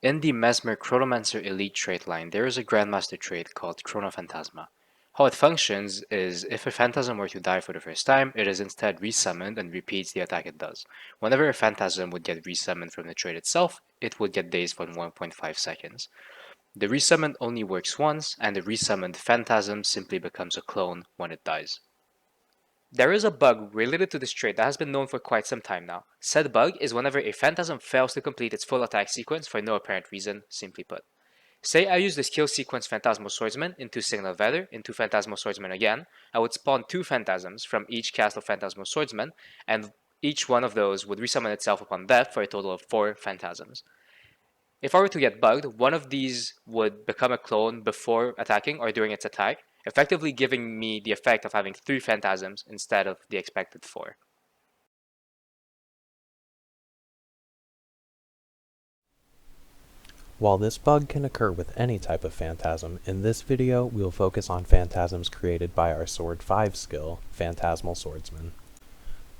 In the Mesmer Chronomancer Elite trait line, there is a Grandmaster trait called Chronophantasma. How it functions is if a phantasm were to die for the first time, it is instead resummoned and repeats the attack it does. Whenever a phantasm would get resummoned from the trait itself, it would get dazed for 1.5 seconds. The resummon only works once, and the resummoned phantasm simply becomes a clone when it dies. There is a bug related to this trait that has been known for quite some time now. Said bug is whenever a phantasm fails to complete its full attack sequence for no apparent reason, simply put. Say I use the skill sequence Phantasmal Swordsman into Signal Feather into Phantasmal Swordsman again, I would spawn 2 phantasms from each cast of Phantasmal Swordsman, and each one of those would resummon itself upon death for a total of 4 phantasms. If I were to get bugged, one of these would become a clone before attacking or during its attack, effectively giving me the effect of having 3 phantasms instead of the expected 4. While this bug can occur with any type of phantasm, in this video we will focus on phantasms created by our Sword 5 skill, Phantasmal Swordsman.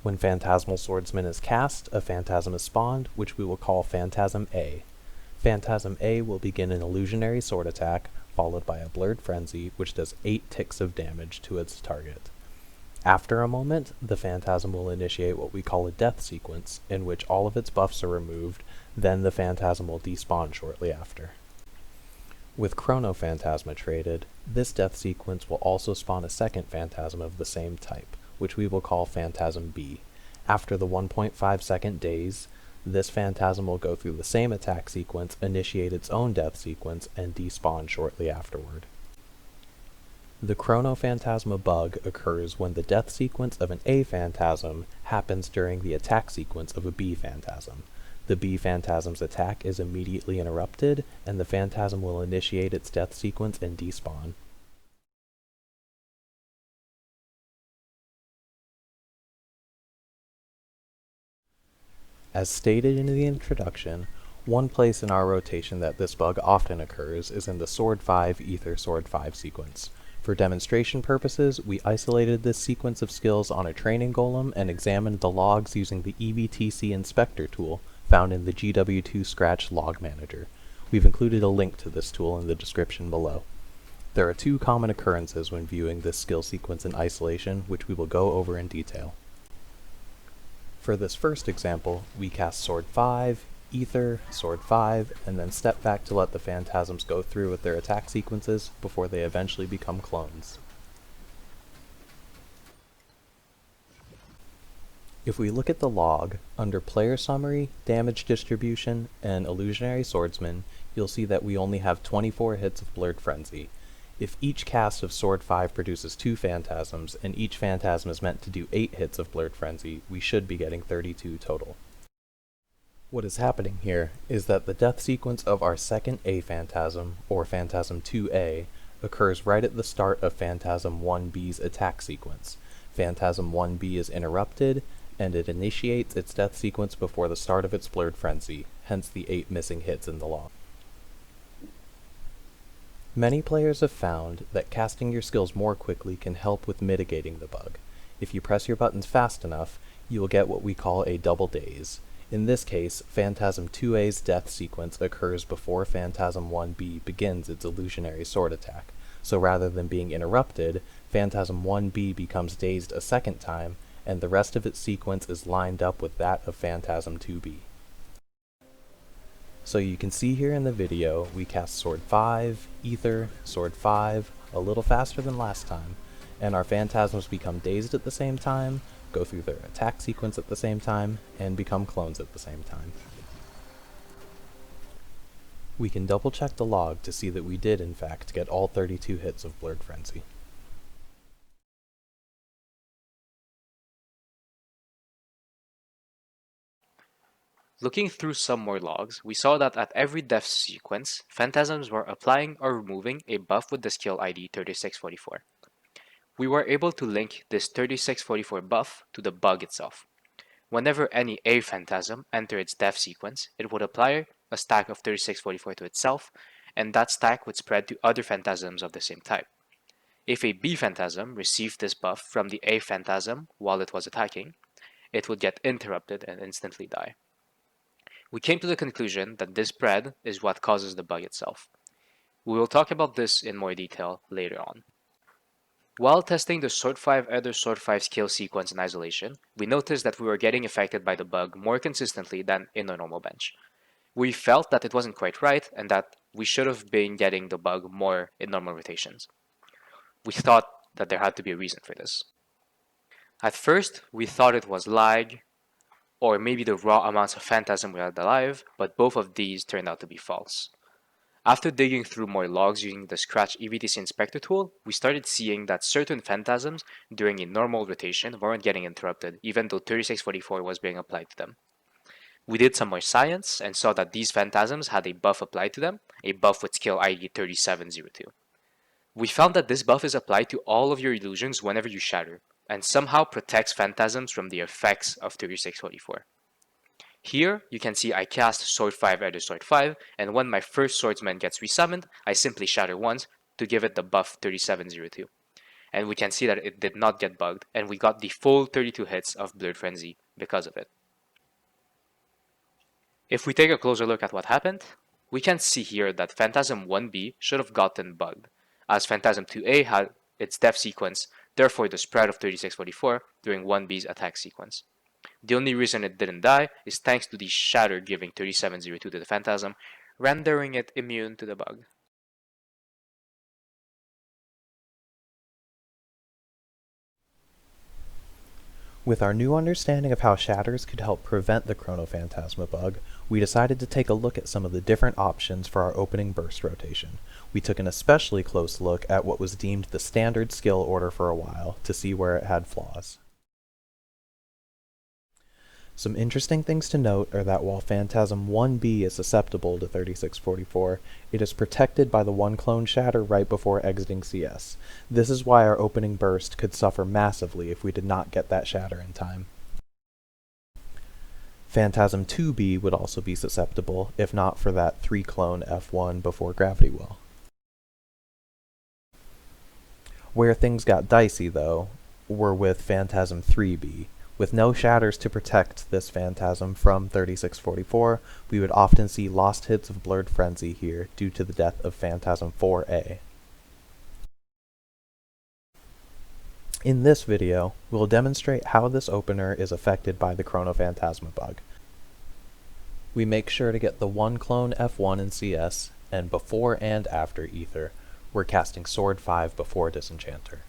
When Phantasmal Swordsman is cast, a phantasm is spawned, which we will call Phantasm A. Phantasm A will begin an illusionary sword attack, followed by a Blurred Frenzy, which does 8 ticks of damage to its target. After a moment, the phantasm will initiate what we call a death sequence, in which all of its buffs are removed, then the phantasm will despawn shortly after. With Chronophantasma traded, this death sequence will also spawn a second phantasm of the same type, which we will call Phantasm B. After the 1.5 second daze, this phantasm will go through the same attack sequence, initiate its own death sequence, and despawn shortly afterward. The Chronophantasma bug occurs when the death sequence of an A phantasm happens during the attack sequence of a B phantasm. The B phantasm's attack is immediately interrupted, and the phantasm will initiate its death sequence and despawn. As stated in the introduction, one place in our rotation that this bug often occurs is in the Sword 5 Ether Sword 5 sequence. For demonstration purposes, we isolated this sequence of skills on a training golem and examined the logs using the EVTC inspector tool found in the GW2 Scratch log manager. We've included a link to this tool in the description below. There are 2 common occurrences when viewing this skill sequence in isolation, which we will go over in detail. For this first example, we cast Sword 5, Ether, Sword 5, and then step back to let the phantasms go through with their attack sequences before they eventually become clones. If we look at the log, under Player Summary, Damage Distribution, and Illusionary Swordsman, you'll see that we only have 24 hits of Blurred Frenzy. If each cast of Sword 5 produces 2 phantasms, and each phantasm is meant to do 8 hits of Blurred Frenzy, we should be getting 32 total. What is happening here is that the death sequence of our second A phantasm, or Phantasm 2A, occurs right at the start of Phantasm 1B's attack sequence. Phantasm 1B is interrupted, and it initiates its death sequence before the start of its Blurred Frenzy, hence the 8 missing hits in the log. Many players have found that casting your skills more quickly can help with mitigating the bug. If you press your buttons fast enough, you will get what we call a double daze. In this case, Phantasm 2A's death sequence occurs before Phantasm 1B begins its illusionary sword attack, so rather than being interrupted, Phantasm 1B becomes dazed a second time, and the rest of its sequence is lined up with that of Phantasm 2B. So you can see here in the video, we cast Sword 5, Ether, Sword 5, a little faster than last time, and our phantasms become dazed at the same time, go through their attack sequence at the same time, and become clones at the same time. We can double check the log to see that we did in fact get all 32 hits of Blurred Frenzy. Looking through some more logs, we saw that at every death sequence, phantasms were applying or removing a buff with the skill ID 3644. We were able to link this 3644 buff to the bug itself. Whenever any A phantasm entered its death sequence, it would apply a stack of 3644 to itself, and that stack would spread to other phantasms of the same type. If a B phantasm received this buff from the A phantasm while it was attacking, it would get interrupted and instantly die. We came to the conclusion that this spread is what causes the bug itself. We will talk about this in more detail later on. While testing the sort 5 other sort 5 skill sequence in isolation, we noticed that we were getting affected by the bug more consistently than in a normal bench. We felt that it wasn't quite right and that we should have been getting the bug more in normal rotations. We thought that there had to be a reason for this. At first, we thought it was lag, or maybe the raw amounts of phantasm we had alive, but both of these turned out to be false. After digging through more logs using the Scratch EVTC inspector tool, we started seeing that certain phantasms during a normal rotation weren't getting interrupted, even though 3644 was being applied to them. We did some more science and saw that these phantasms had a buff applied to them, a buff with skill ID 3702. We found that this buff is applied to all of your illusions whenever you shatter, and somehow protects phantasms from the effects of 3644. Here, you can see I cast Sword 5 Elder Sword 5, and when my first swordsman gets resummoned, I simply shatter once to give it the buff 3702. And we can see that it did not get bugged, and we got the full 32 hits of Blurred Frenzy because of it. If we take a closer look at what happened, we can see here that Phantasm 1B should have gotten bugged, as Phantasm 2A had its death sequence, therefore the spread of 3644 during 1B's attack sequence. The only reason it didn't die is thanks to the shatter giving 3702 to the Phantasm, rendering it immune to the bug. With our new understanding of how shatters could help prevent the Chronophantasma bug, we decided to take a look at some of the different options for our opening burst rotation. We took an especially close look at what was deemed the standard skill order for a while to see where it had flaws. Some interesting things to note are that while Phantasm 1B is susceptible to 3644, it is protected by the one clone shatter right before exiting CS. This is why our opening burst could suffer massively if we did not get that shatter in time. Phantasm 2B would also be susceptible, if not for that 3 clone F1 before Gravity Well. Where things got dicey, though, were with Phantasm 3B. With no shatters to protect this phantasm from 3644, we would often see lost hits of Blurred Frenzy here due to the death of Phantasm 4A. In this video, we'll demonstrate how this opener is affected by the Chronophantasma bug. We make sure to get the one clone F1 in CS, and before and after Ether, we're casting Sword 5 before Disenchanter.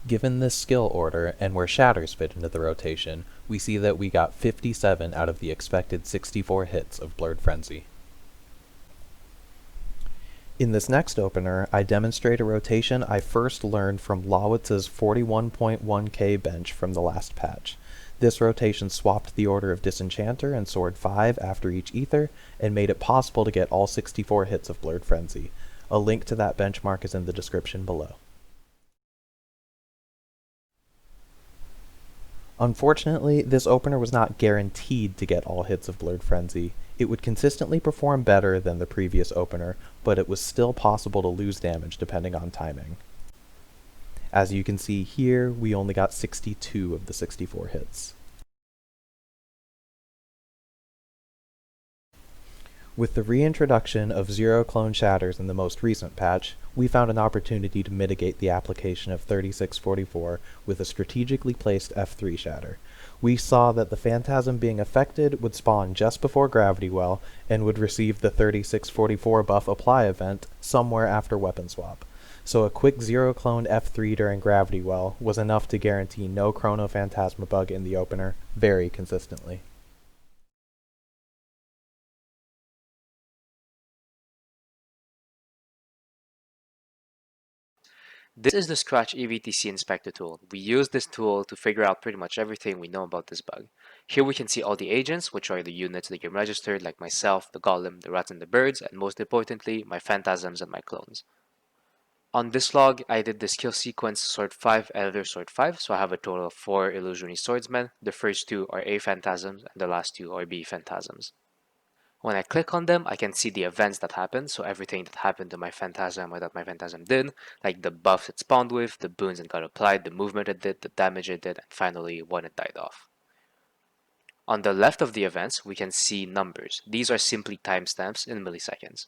Given this skill order, and where shatters fit into the rotation, we see that we got 57 out of the expected 64 hits of Blurred Frenzy. In this next opener, I demonstrate a rotation I first learned from Lawitz's 41.1k bench from the last patch. This rotation swapped the order of Disenchanter and Sword 5 after each Ether, and made it possible to get all 64 hits of Blurred Frenzy. A link to that benchmark is in the description below. Unfortunately, this opener was not guaranteed to get all hits of Blurred Frenzy. It would consistently perform better than the previous opener, but it was still possible to lose damage depending on timing. As you can see here, we only got 62 of the 64 hits. With the reintroduction of zero clone shatters in the most recent patch, we found an opportunity to mitigate the application of 3644 with a strategically placed F3 shatter. We saw that the phantasm being affected would spawn just before Gravity Well and would receive the 3644 buff apply event somewhere after weapon swap. So a quick zero clone F3 during Gravity Well was enough to guarantee no Chronophantasma bug in the opener very consistently. This is the Scratch EVTC inspector tool. We use this tool to figure out pretty much everything we know about this bug. Here we can see all the agents, which are the units the game registered, like myself, the golem, the rats and the birds, and most importantly, my phantasms and my clones. On this log, I did the skill sequence Sword 5, Elder Sword 5, so I have a total of 4 Illusionary Swordsmen. The first 2 are A phantasms, and the last 2 are B phantasms. When I click on them, I can see the events that happened, so everything that happened to my phantasm or that my phantasm did, like the buffs it spawned with, the boons it got applied, the movement it did, the damage it did, and finally when it died off. On the left of the events, we can see numbers. These are simply timestamps in milliseconds.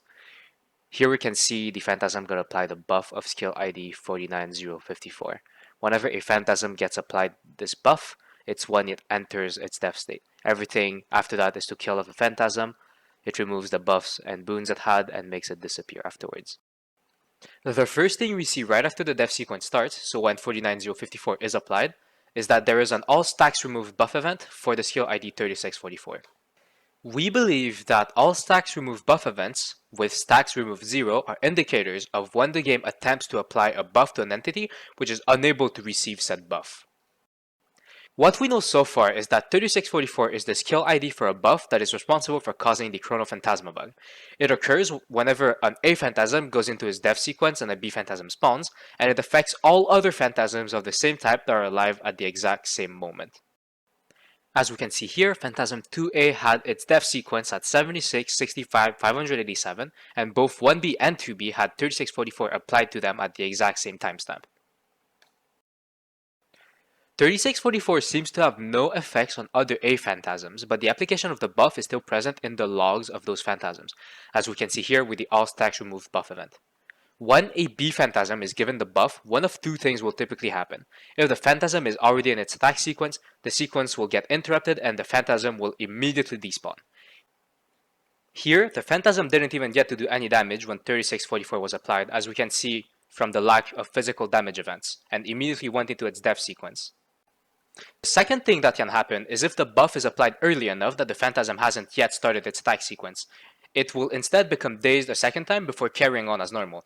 Here we can see the phantasm got applied a buff of skill ID 49054. Whenever a phantasm gets applied this buff, it's when it enters its death state. Everything after that is to kill off a phantasm. It removes the buffs and boons it had and makes it disappear afterwards. The first thing we see right after the death sequence starts, so when 49054 is applied, is that there is an all stacks removed buff event for the skill ID 3644. We believe that all stacks remove buff events with stacks remove 0 are indicators of when the game attempts to apply a buff to an entity which is unable to receive said buff. What we know so far is that 3644 is the skill ID for a buff that is responsible for causing the Chronophantasma Bug. It occurs whenever an A phantasm goes into its death sequence and a B phantasm spawns, and it affects all other phantasms of the same type that are alive at the exact same moment. As we can see here, Phantasm 2A had its death sequence at 76, 65, 587, and both 1B and 2B had 3644 applied to them at the exact same timestamp. 3644 seems to have no effects on other A phantasms, but the application of the buff is still present in the logs of those phantasms, as we can see here with the all stacks removed buff event. When a B phantasm is given the buff, one of two things will typically happen. If the phantasm is already in its attack sequence, the sequence will get interrupted and the phantasm will immediately despawn. Here, the phantasm didn't even get to do any damage when 3644 was applied, as we can see from the lack of physical damage events, and immediately went into its death sequence. The second thing that can happen is if the buff is applied early enough that the phantasm hasn't yet started its attack sequence. It will instead become dazed a second time before carrying on as normal.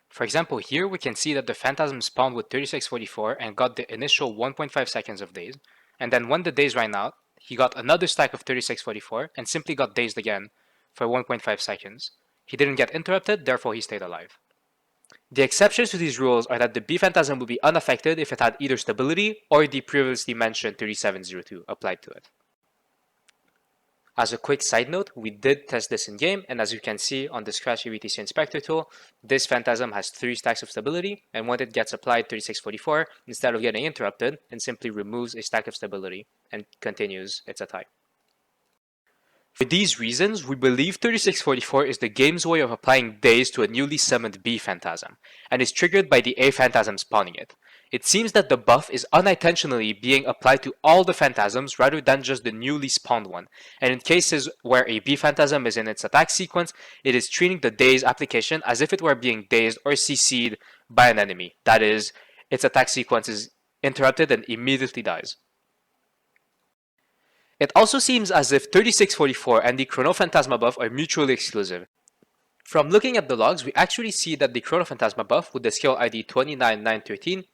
For example, here we can see that the phantasm spawned with 3644 and got the initial 1.5 seconds of daze, and then when the daze ran out, he got another stack of 3644 and simply got dazed again for 1.5 seconds. He didn't get interrupted, therefore he stayed alive. The exceptions to these rules are that the B phantasm would be unaffected if it had either stability or the previously mentioned 3702 applied to it. As a quick side note, we did test this in game, and as you can see on the Scratch EVTC Inspector tool, this phantasm has 3 stacks of stability, and when it gets applied 3644, instead of getting interrupted, it simply removes a stack of stability and continues its attack. For these reasons, we believe 3644 is the game's way of applying daze to a newly summoned B phantasm, and is triggered by the A phantasm spawning it. It seems that the buff is unintentionally being applied to all the phantasms rather than just the newly spawned one, and in cases where a B phantasm is in its attack sequence, it is treating the daze application as if it were being dazed or CC'd by an enemy. That is, its attack sequence is interrupted and immediately dies. It also seems as if 3644 and the Chronophantasma buff are mutually exclusive. From looking at the logs, we actually see that the Chronophantasma buff with the skill ID 29913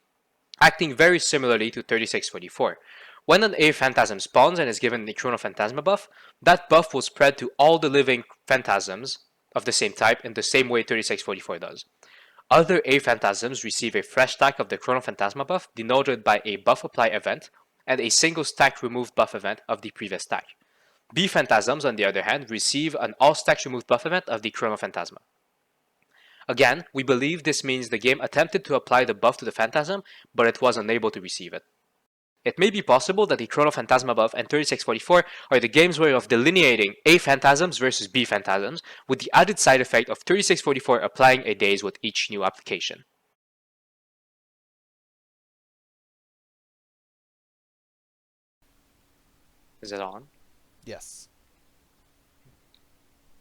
acting very similarly to 3644. When an A phantasm spawns and is given the Chronophantasma buff, that buff will spread to all the living phantasms of the same type in the same way 3644 does. Other A phantasms receive a fresh stack of the Chronophantasma buff denoted by a buff apply event and a single stack removed buff event of the previous stack. B phantasms, on the other hand, receive an all stacks removed buff event of the Chronophantasma. Again, we believe this means the game attempted to apply the buff to the phantasm, but it was unable to receive it. It may be possible that the Chronophantasma buff and 3644 are the game's way of delineating A phantasms versus B phantasms, with the added side effect of 3644 applying a daze with each new application. Is it on? Yes.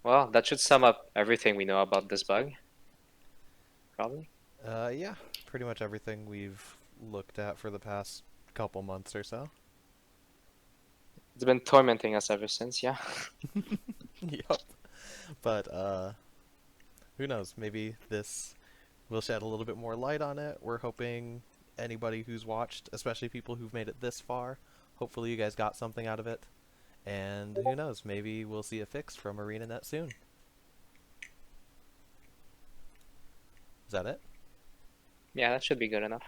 Well, that should sum up everything we know about this bug. Probably. Yeah, pretty much everything we've looked at for the past couple months or so. It's been tormenting us ever since, yeah. Yep. But, who knows, maybe this will shed a little bit more light on it. We're hoping anybody who's watched, especially people who've made it this far, hopefully you guys got something out of it. And who knows, maybe we'll see a fix from Arenanet soon. Is that it? Yeah, that should be good enough.